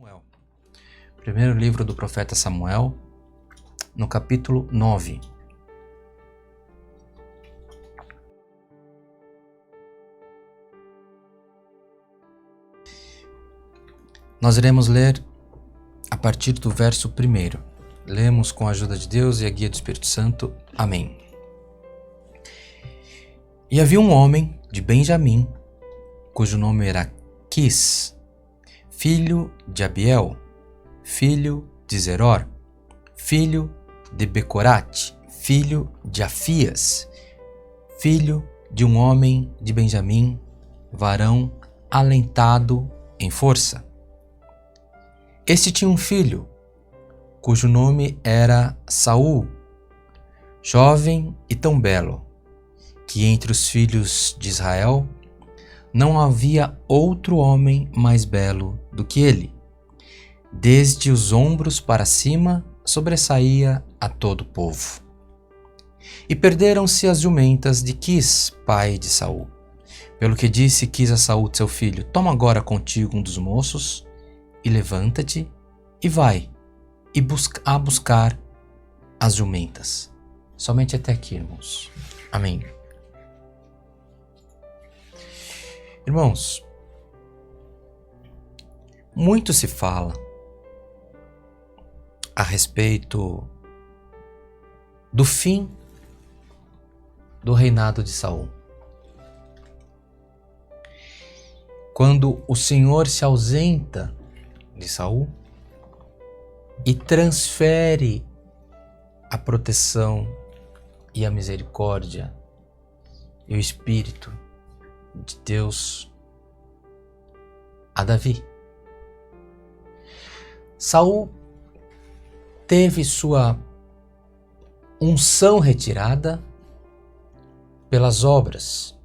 Samuel. Primeiro livro do profeta Samuel, no capítulo 9. Nós iremos ler a partir do verso 1. Lemos com a ajuda de Deus e a guia do Espírito Santo. Amém. E havia um homem de Benjamim, cujo nome era Quis, filho de Abiel, filho de Zeror, filho de Becorate, filho de Afias, filho de um homem de Benjamim, varão alentado em força. Este tinha um filho, cujo nome era Saul, jovem e tão belo, que entre os filhos de Israel não havia outro homem mais belo do que ele. Desde os ombros para cima sobressaía a todo o povo. E perderam-se as jumentas de Quis, pai de Saul. Pelo que disse Quis a Saul, seu filho: toma agora contigo um dos moços e levanta-te e vai buscar as jumentas. Somente até aqui, irmãos. Amém. Irmãos, muito se fala a respeito do fim do reinado de Saul. Quando o Senhor se ausenta de Saul e transfere a proteção e a misericórdia e o Espírito de Deus a Davi. Saul teve sua unção retirada pelas obras.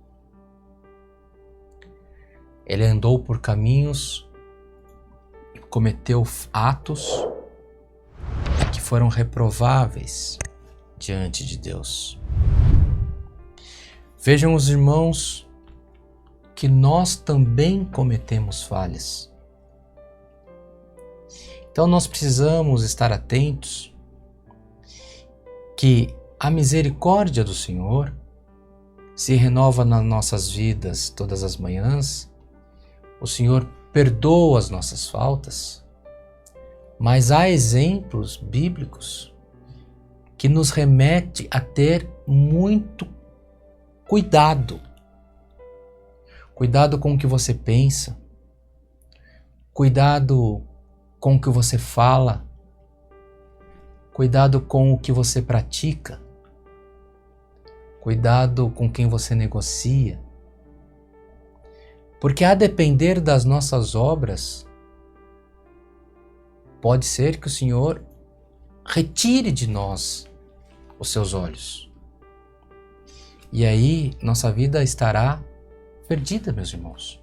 Ele andou por caminhos e cometeu atos que foram reprováveis diante de Deus. Vejam os irmãos que nós também cometemos falhas. Então nós precisamos estar atentos que a misericórdia do Senhor se renova nas nossas vidas todas as manhãs. O Senhor perdoa as nossas faltas, mas há exemplos bíblicos que nos remete a ter muito cuidado. Cuidado com o que você pensa, cuidado com o que você fala, cuidado com o que você pratica, cuidado com quem você negocia. Porque a depender das nossas obras, pode ser que o Senhor retire de nós os seus olhos. E aí nossa vida estará perdida, meus irmãos.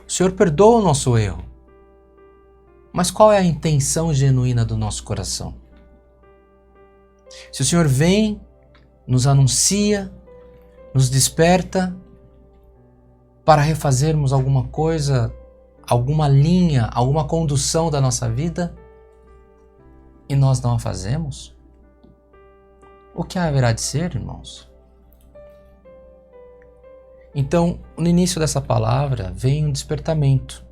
O Senhor perdoa o nosso erro, mas qual é a intenção genuína do nosso coração? Se o Senhor vem, nos anuncia, nos desperta para refazermos alguma coisa, alguma linha, alguma condução da nossa vida, e nós não a fazemos, o que haverá de ser, irmãos? Então, no início dessa palavra, vem um despertamento.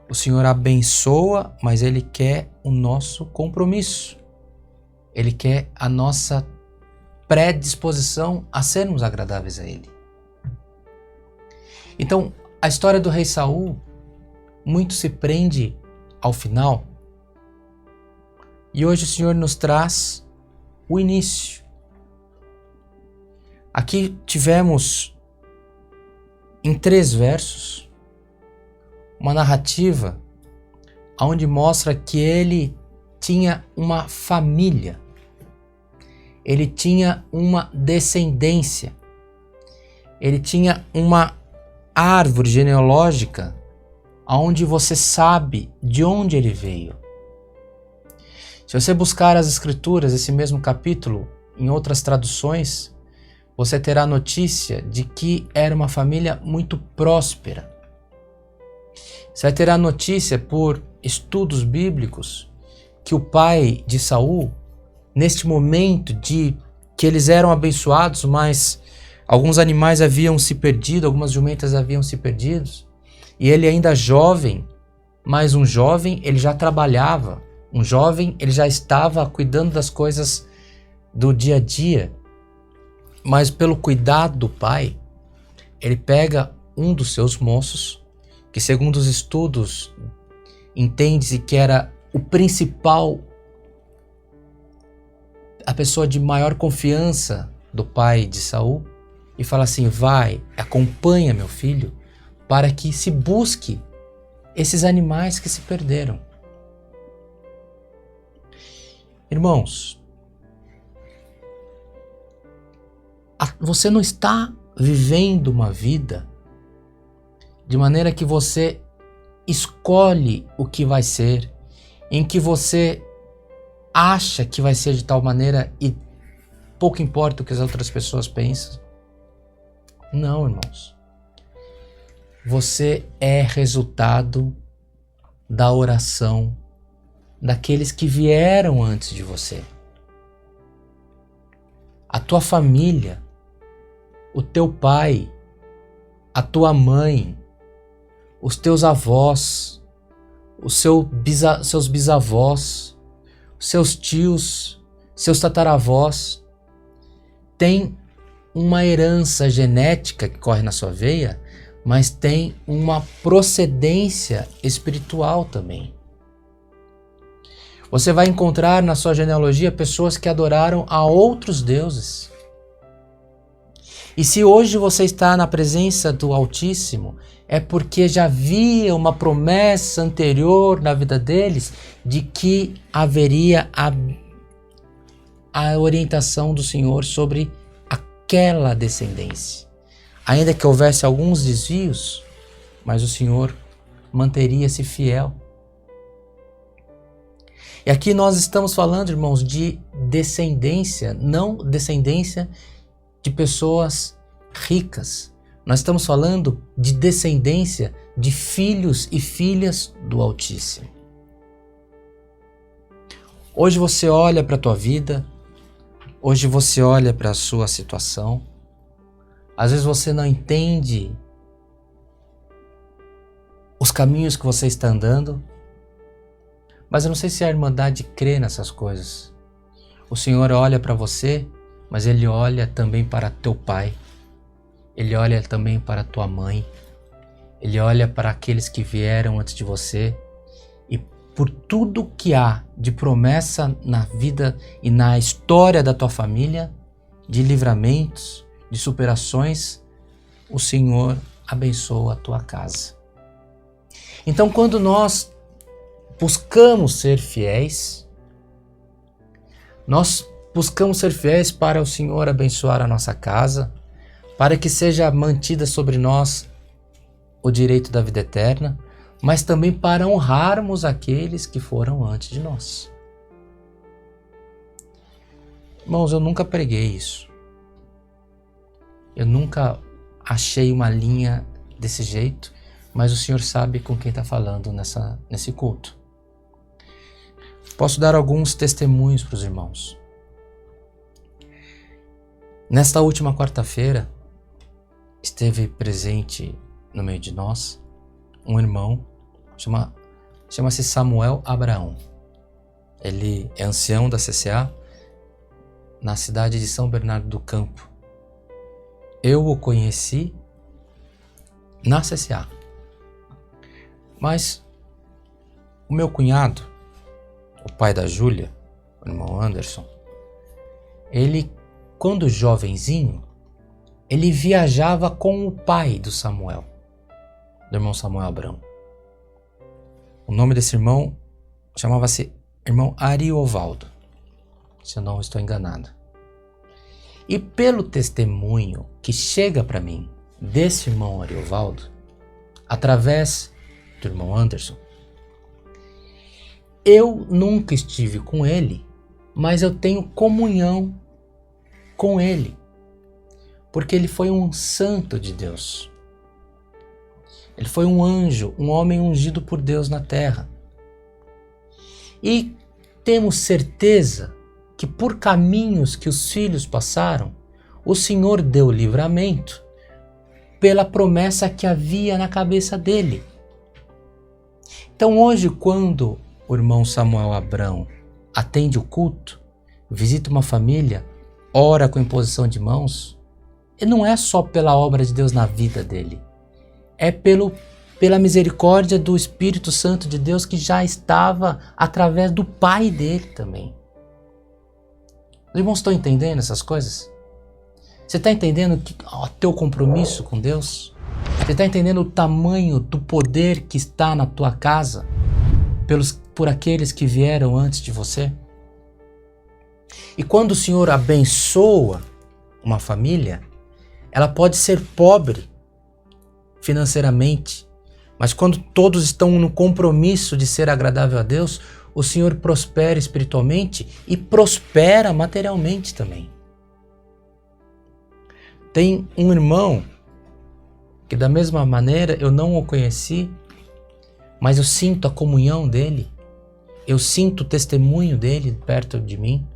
O Senhor abençoa, mas Ele quer o nosso compromisso. Ele quer a nossa predisposição a sermos agradáveis a Ele. Então, a história do rei Saul muito se prende ao final. E hoje o Senhor nos traz o início. Aqui tivemos em 3 versos uma narrativa onde mostra que ele tinha uma família, ele tinha uma descendência, ele tinha uma árvore genealógica onde você sabe de onde ele veio. Se você buscar as escrituras, esse mesmo capítulo, em outras traduções, você terá notícia de que era uma família muito próspera. Você vai ter a notícia por estudos bíblicos que o pai de Saul, neste momento de que eles eram abençoados, mas alguns animais haviam se perdido, algumas jumentas haviam se perdido, e ele ainda jovem, mas um jovem ele já trabalhava, um jovem ele já estava cuidando das coisas do dia a dia, mas pelo cuidado do pai, ele pega um dos seus moços, que segundo os estudos entende-se que era o principal, a pessoa de maior confiança do pai de Saul, e fala assim: vai, acompanha meu filho para que se busque esses animais que se perderam. Irmãos, você não está vivendo uma vida de maneira que você escolhe o que vai ser, em que você acha que vai ser de tal maneira e pouco importa o que as outras pessoas pensam. Não, irmãos. Você é resultado da oração daqueles que vieram antes de você. A tua família, o teu pai, a tua mãe, os teus avós, os seus bisavós, os seus tios, seus tataravós, têm uma herança genética que corre na sua veia, mas tem uma procedência espiritual também. Você vai encontrar na sua genealogia pessoas que adoraram a outros deuses. E se hoje você está na presença do Altíssimo, é porque já havia uma promessa anterior na vida deles de que haveria a orientação do Senhor sobre aquela descendência. Ainda que houvesse alguns desvios, mas o Senhor manteria-se fiel. E aqui nós estamos falando, irmãos, de descendência, não descendência de pessoas ricas. Nós estamos falando de descendência de filhos e filhas do Altíssimo. Hoje você olha para a tua vida, hoje você olha para a sua situação, às vezes você não entende os caminhos que você está andando, mas eu não sei se a Irmandade crê nessas coisas. O Senhor olha para você, mas Ele olha também para teu pai, Ele olha também para tua mãe, Ele olha para aqueles que vieram antes de você, e por tudo que há de promessa na vida e na história da tua família, de livramentos, de superações, o Senhor abençoa a tua casa. Então, quando nós buscamos ser fiéis, nós buscamos ser fiéis para o Senhor abençoar a nossa casa, para que seja mantida sobre nós o direito da vida eterna, mas também para honrarmos aqueles que foram antes de nós. Irmãos, eu nunca preguei isso. Eu nunca achei uma linha desse jeito, mas o Senhor sabe com quem está falando nesse culto. Posso dar alguns testemunhos para os irmãos. Nesta última quarta-feira, esteve presente no meio de nós um irmão, chama-se Samuel Abraão. Ele é ancião da CCA na cidade de São Bernardo do Campo. Eu o conheci na CCA. Mas o meu cunhado, o pai da Júlia, o irmão Anderson, ele, quando jovenzinho, ele viajava com o pai do Samuel, do irmão Samuel Abraão. O nome desse irmão chamava-se irmão Ariovaldo, se eu não estou enganado. E pelo testemunho que chega para mim desse irmão Ariovaldo, através do irmão Anderson, eu nunca estive com ele, mas eu tenho comunhão com ele, porque ele foi um santo de Deus. Ele foi um anjo, um homem ungido por Deus na terra. E temos certeza que por caminhos que os filhos passaram, o Senhor deu livramento pela promessa que havia na cabeça dele. Então hoje, quando o irmão Samuel Abrão atende o culto, visita uma família, ora com imposição de mãos, e não é só pela obra de Deus na vida dele, é pela misericórdia do Espírito Santo de Deus que já estava através do pai dele também. Os irmãos estão entendendo essas coisas? Você está entendendo o teu compromisso com Deus? Você está entendendo o tamanho do poder que está na tua casa por aqueles que vieram antes de você? E quando o Senhor abençoa uma família, ela pode ser pobre financeiramente, mas quando todos estão no compromisso de ser agradável a Deus, o Senhor prospera espiritualmente e prospera materialmente também. Tem um irmão que da mesma maneira eu não o conheci, mas eu sinto a comunhão dele, eu sinto o testemunho dele perto de mim,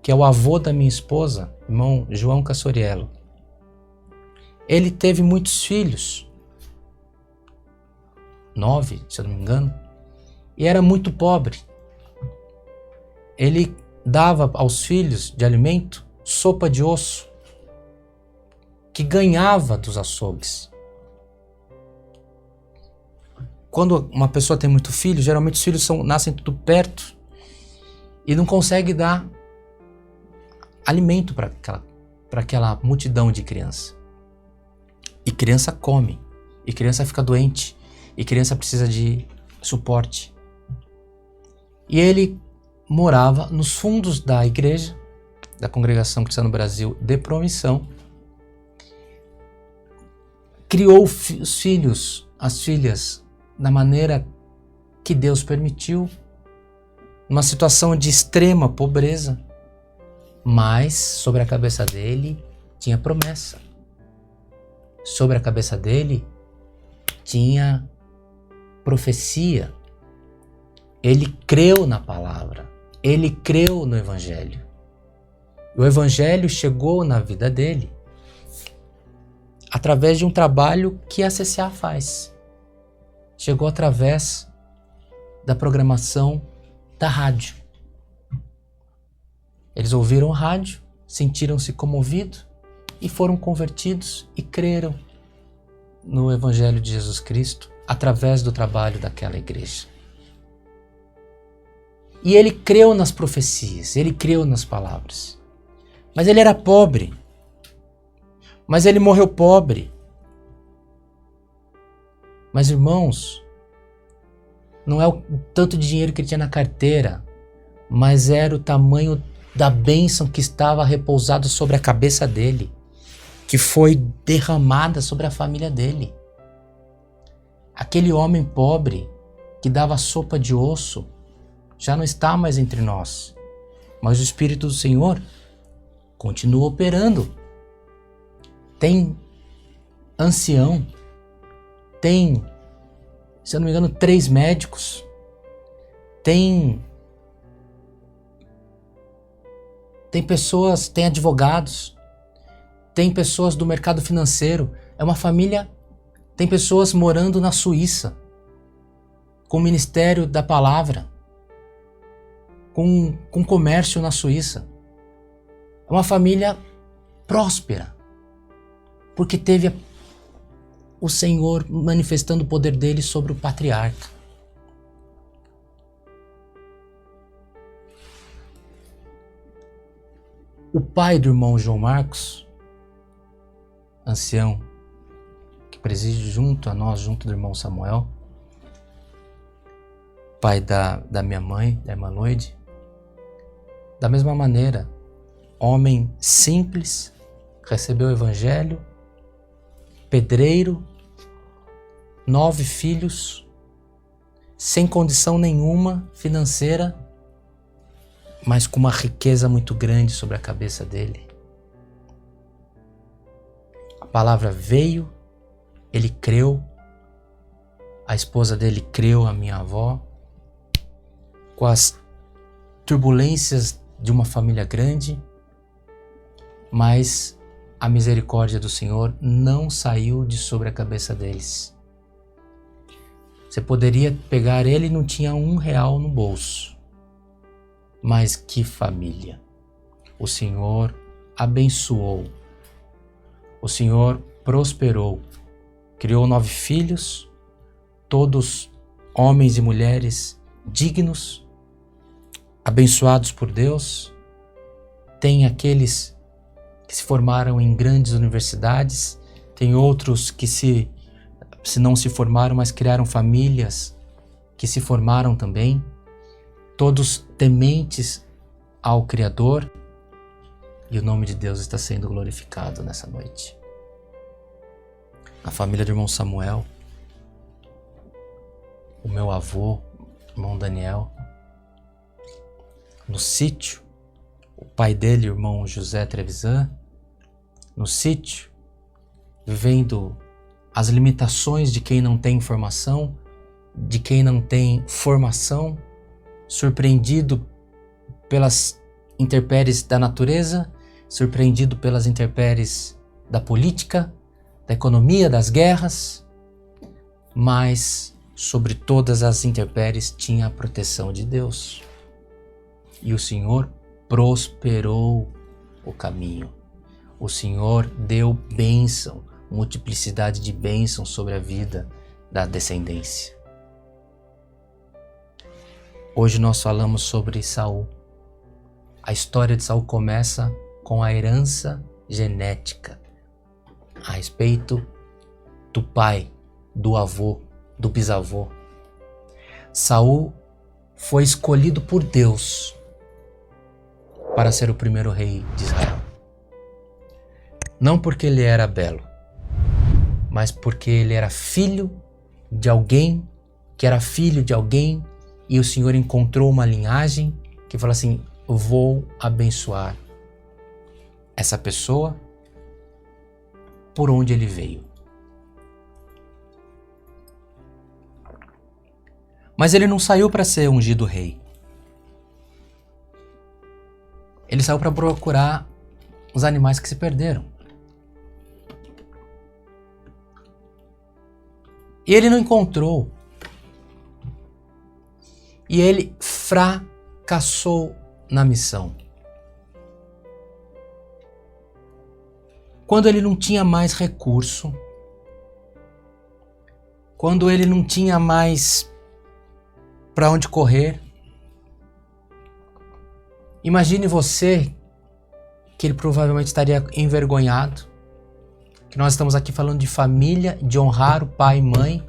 que é o avô da minha esposa, irmão João Cassoriello. Ele teve muitos filhos, 9, se eu não me engano, e era muito pobre. Ele dava aos filhos de alimento sopa de osso, que ganhava dos açougues. Quando uma pessoa tem muito filho, geralmente os filhos nascem tudo perto e não consegue dar alimento para aquela multidão de criança. E criança come, e criança fica doente, e criança precisa de suporte. E ele morava nos fundos da igreja, da Congregação Cristã no Brasil de Promissão, criou os filhos, as filhas, da maneira que Deus permitiu, numa situação de extrema pobreza, mas sobre a cabeça dele tinha promessa. Sobre a cabeça dele tinha profecia. Ele creu na palavra, ele creu no Evangelho. O Evangelho chegou na vida dele através de um trabalho que a CCA faz. Chegou através da programação da rádio. Eles ouviram o rádio, sentiram-se comovidos e foram convertidos e creram no Evangelho de Jesus Cristo através do trabalho daquela igreja. E ele creu nas profecias, ele creu nas palavras. Mas ele era pobre. Mas ele morreu pobre. Mas, irmãos, não é o tanto de dinheiro que ele tinha na carteira, mas era o tamanho da bênção que estava repousada sobre a cabeça dele, que foi derramada sobre a família dele. Aquele homem pobre que dava sopa de osso já não está mais entre nós, mas o Espírito do Senhor continua operando. Tem ancião, tem, se eu não me engano, 3 médicos, tem pessoas, tem advogados, tem pessoas do mercado financeiro. É uma família, tem pessoas morando na Suíça, com o Ministério da Palavra, com comércio na Suíça. É uma família próspera, porque teve o Senhor manifestando o poder dele sobre o patriarca. O pai do irmão João Marcos, ancião, que preside junto a nós, junto do irmão Samuel, pai da minha mãe, da irmã Loide, da mesma maneira, homem simples, recebeu o Evangelho, pedreiro, 9 filhos, sem condição nenhuma financeira, mas com uma riqueza muito grande sobre a cabeça dele. A palavra veio, ele creu a esposa dele creu, a minha avó, com as turbulências de uma família grande, mas a misericórdia do Senhor não saiu de sobre a cabeça deles. Você poderia pegar ele e não tinha R$1 no bolso. Mas que família! O Senhor abençoou. O Senhor prosperou. Criou 9 filhos, todos homens e mulheres dignos, abençoados por Deus. Tem aqueles que se formaram em grandes universidades, tem outros que se não se formaram, mas criaram famílias que se formaram também, todos tementes ao Criador, e o nome de Deus está sendo glorificado nessa noite. A família do irmão Samuel, o meu avô, o irmão Daniel, no sítio, o pai dele, o irmão José Trevisan, no sítio, vivendo as limitações de quem não tem informação, de quem não tem formação, surpreendido pelas intempéries da natureza, surpreendido pelas intempéries da política, da economia, das guerras, mas sobre todas as intempéries tinha a proteção de Deus. E o Senhor prosperou o caminho. O Senhor deu bênção, multiplicidade de bênção sobre a vida da descendência. Hoje nós falamos sobre Saul. A história de Saul começa com a herança genética a respeito do pai, do avô, do bisavô. Saul foi escolhido por Deus para ser o primeiro rei de Israel. Não porque ele era belo, mas porque ele era filho de alguém que era filho de alguém, e o Senhor encontrou uma linhagem que falou assim: vou abençoar essa pessoa por onde ele veio. Mas ele não saiu para ser ungido rei. Ele saiu para procurar os animais que se perderam. E ele não encontrou. E ele fracassou na missão. Quando ele não tinha mais recurso, quando ele não tinha mais para onde correr, imagine você que ele provavelmente estaria envergonhado, que nós estamos aqui falando de família, de honrar o pai e mãe.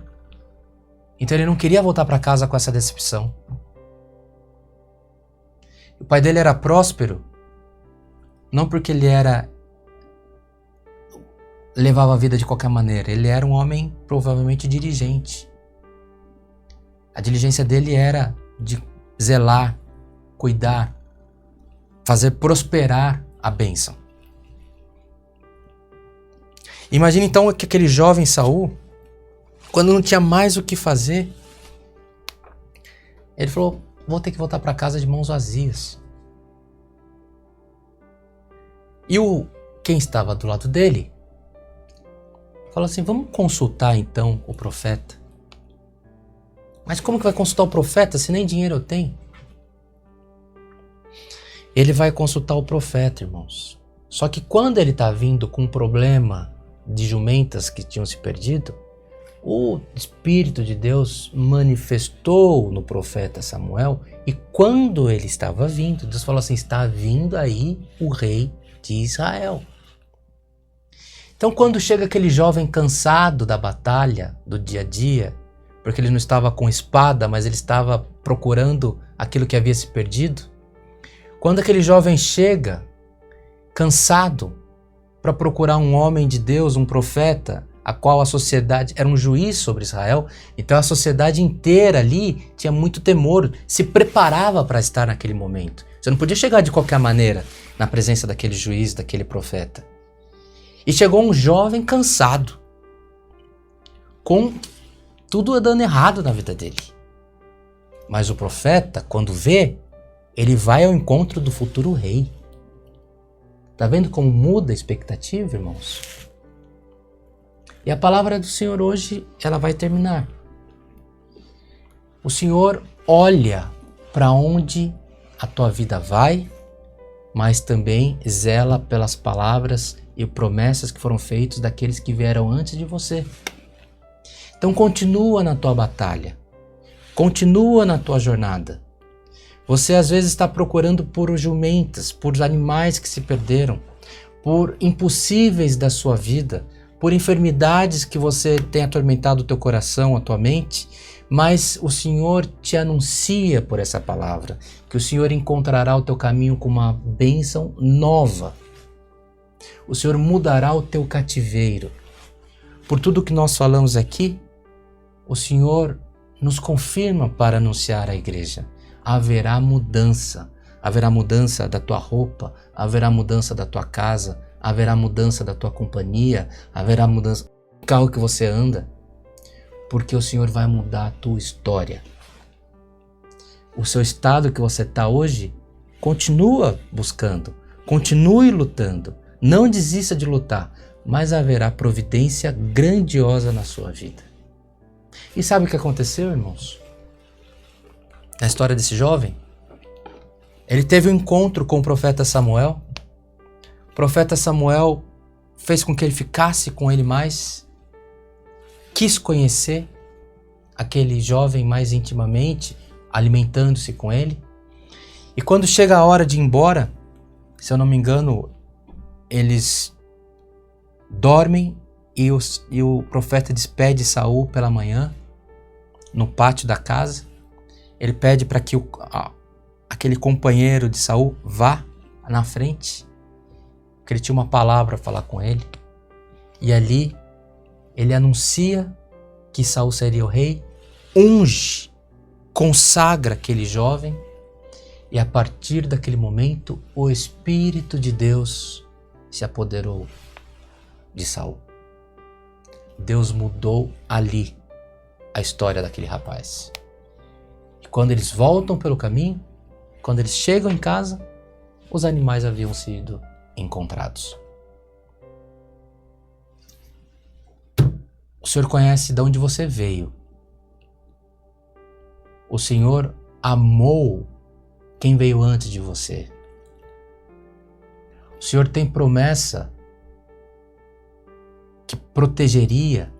Então ele não queria voltar para casa com essa decepção. O pai dele era próspero, não porque ele levava a vida de qualquer maneira. Ele era um homem provavelmente dirigente. A diligência dele era de zelar, cuidar, fazer prosperar a bênção. Imagina então que aquele jovem Saul, quando não tinha mais o que fazer, ele falou: vou ter que voltar para casa de mãos vazias. E quem estava do lado dele falou assim: vamos consultar então o profeta. Mas como que vai consultar o profeta se nem dinheiro eu tenho? Ele vai consultar o profeta, irmãos. Só que quando ele está vindo com um problema de jumentas que tinham se perdido, o Espírito de Deus manifestou no profeta Samuel, e quando ele estava vindo, Deus falou assim: está vindo aí o rei de Israel. Então quando chega aquele jovem cansado da batalha, do dia a dia, porque ele não estava com espada, mas ele estava procurando aquilo que havia se perdido, quando aquele jovem chega cansado para procurar um homem de Deus, um profeta, a qual a sociedade era um juiz sobre Israel, então a sociedade inteira ali tinha muito temor, se preparava para estar naquele momento. Você não podia chegar de qualquer maneira na presença daquele juiz, daquele profeta. E chegou um jovem cansado, com tudo andando errado na vida dele. Mas o profeta, quando vê, ele vai ao encontro do futuro rei. Tá vendo como muda a expectativa, irmãos? E a palavra do Senhor hoje, ela vai terminar. O Senhor olha para onde a tua vida vai, mas também zela pelas palavras e promessas que foram feitas daqueles que vieram antes de você. Então continua na tua batalha, continua na tua jornada. Você às vezes está procurando por jumentas, por animais que se perderam, por impossíveis da sua vida, por enfermidades que você tem atormentado o teu coração, a tua mente, mas o Senhor te anuncia por essa palavra, que o Senhor encontrará o teu caminho com uma bênção nova. O Senhor mudará o teu cativeiro. Por tudo que nós falamos aqui, o Senhor nos confirma para anunciar à igreja. Haverá mudança da tua roupa, haverá mudança da tua casa, haverá mudança da tua companhia, haverá mudança do carro que você anda, porque o Senhor vai mudar a tua história. O seu estado que você está hoje, continua buscando, continue lutando, não desista de lutar, mas haverá providência grandiosa na sua vida. E sabe o que aconteceu, irmãos? Na história desse jovem, ele teve um encontro com o profeta Samuel. O profeta Samuel fez com que ele ficasse com ele mais, quis conhecer aquele jovem mais intimamente, alimentando-se com ele. E quando chega a hora de ir embora, se eu não me engano, eles dormem e o profeta despede Saul pela manhã, no pátio da casa. Ele pede para que aquele companheiro de Saul vá na frente, porque ele tinha uma palavra a falar com ele. E ali ele anuncia que Saul seria o rei, unge, consagra aquele jovem, e a partir daquele momento o Espírito de Deus se apoderou de Saul. Deus mudou ali a história daquele rapaz. E quando eles voltam pelo caminho, quando eles chegam em casa, os animais haviam sido encontrados. O Senhor conhece de onde você veio. O Senhor amou quem veio antes de você. O Senhor tem promessa que protegeria,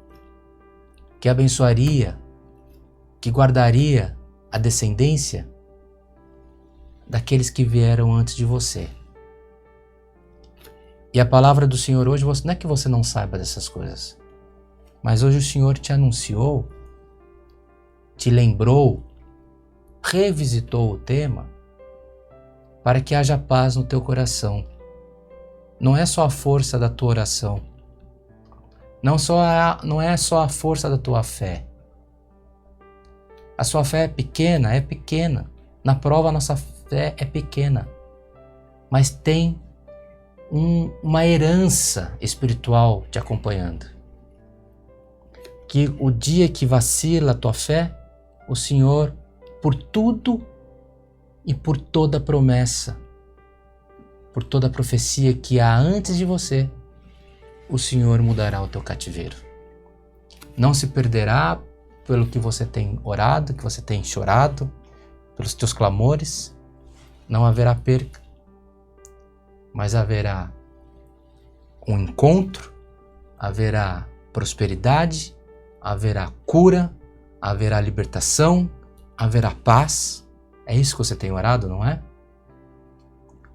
que abençoaria, que guardaria a descendência daqueles que vieram antes de você. E a palavra do Senhor hoje, não é que você não saiba dessas coisas, mas hoje o Senhor te anunciou, te lembrou, revisitou o tema para que haja paz no teu coração. Não é só a força da tua oração, não é só a força da tua fé. A sua fé é pequena. Na prova a nossa fé é pequena, mas tem uma herança espiritual te acompanhando. Que o dia que vacila a tua fé, o Senhor, por tudo e por toda promessa, por toda profecia que há antes de você, o Senhor mudará o teu cativeiro. Não se perderá pelo que você tem orado, que você tem chorado, pelos teus clamores. Não haverá perca, mas haverá um encontro, haverá prosperidade, haverá cura, haverá libertação, haverá paz. É isso que você tem orado, não é?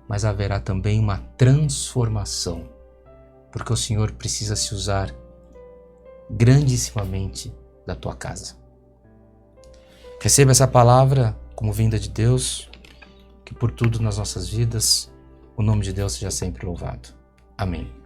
Mas haverá também uma transformação, porque o Senhor precisa se usar grandissimamente da tua casa. Receba essa palavra como vinda de Deus, que por tudo nas nossas vidas o nome de Deus seja sempre louvado. Amém.